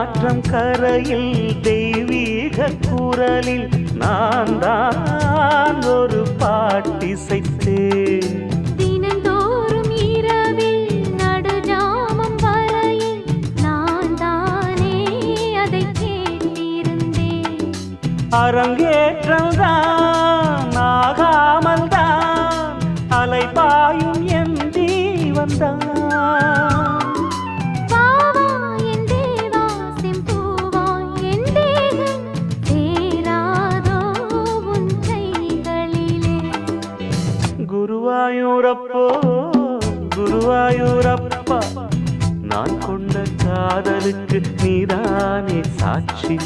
ஆற்றம் கரையில் தெய்வீக குரலில் நான் தான் ஒரு பாட்டிசைத்தேன். தினந்தோறும் இரவில் நடுஜாமம் வரையில் நான் தானே அதை கேட்டிருந்தேன். அரங்கேற்றம்தான் ஆகாமல் தான் அலைபாயும் என் ஜீவன்தான். குருவாயூரப்போ குருவாயூரப்பா, நான் கொண்ட காதலுக்கு நீதானே சாட்சி.